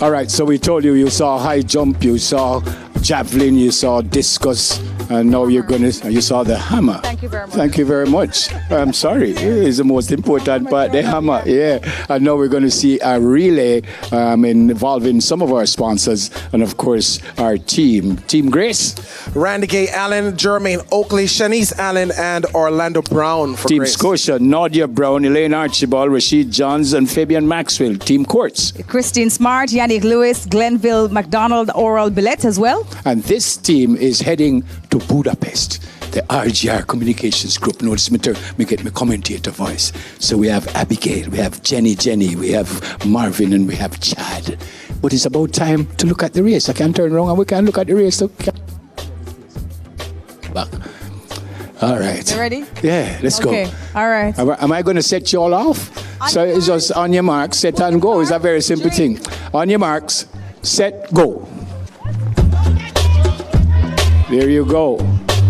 All right, so we told you saw high jump, you saw javelin, you saw discus, and now you saw the hammer. Thank you very much. Thank you very much. I'm sorry, it's the most important part, the hammer. Yeah, and now we're going to see a relay involving some of our sponsors and of course our team. Team Grace. Randy Gay Allen, Jermaine Oakley, Shanice Allen, and Orlando Brown for Team Grace. Scotia, Nadia Brown, Elaine Archibald, Rashid Johns, and Fabian Maxwell. Team Courts. Christine Smart, Yannick Lewis, Glenville McDonald, Oral Billet as well. And this team is heading to Budapest. The RGR Communications Group. Notice me get my commentator voice. So we have Abigail, we have Jenny, we have Marvin, and we have Chad. But it's about time to look at the race. I can turn around and we can look at the race. Back. All right. You ready? Yeah, let's go. Okay, all right. Am I going to set you all off? So it's just on your marks, set and go. It's a very simple thing. On your marks, set, go. There you go.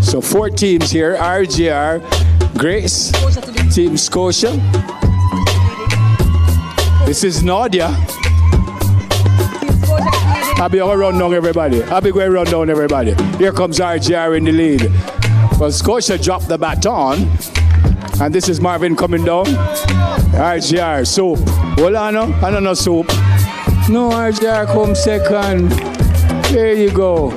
So 4 teams here, RGR, Grace, Team Scotia. This is Nadia. I'll be going to run down everybody. Here comes RGR in the lead. Well, Scotia dropped the baton. And this is Marvin coming down. RGR, soap. Hold on, no? I don't know soap. No, RGR come second. There you go.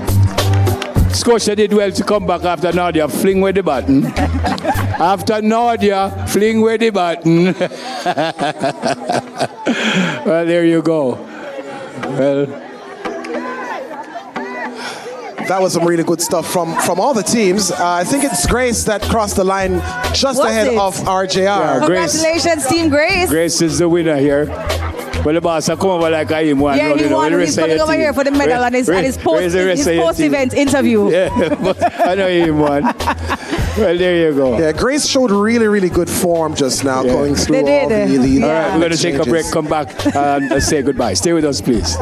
Scotia did well to come back after Nadia fling with the button. After Nadia fling with the button. Well, there you go. Well, that was some really good stuff from all the teams. I think it's Grace that crossed the line just ahead of RJR. Yeah, Congratulations, Team Grace. Grace is the winner here. Well, the boss, I come over like I am one. Yeah, he won. He's coming over here for the medal and his post-event interview. Yeah, I know he won. Well, there you go. Yeah, Grace showed really, really good form just now, going through all the All right, we're going to take a break, come back and say goodbye. Stay with us, please.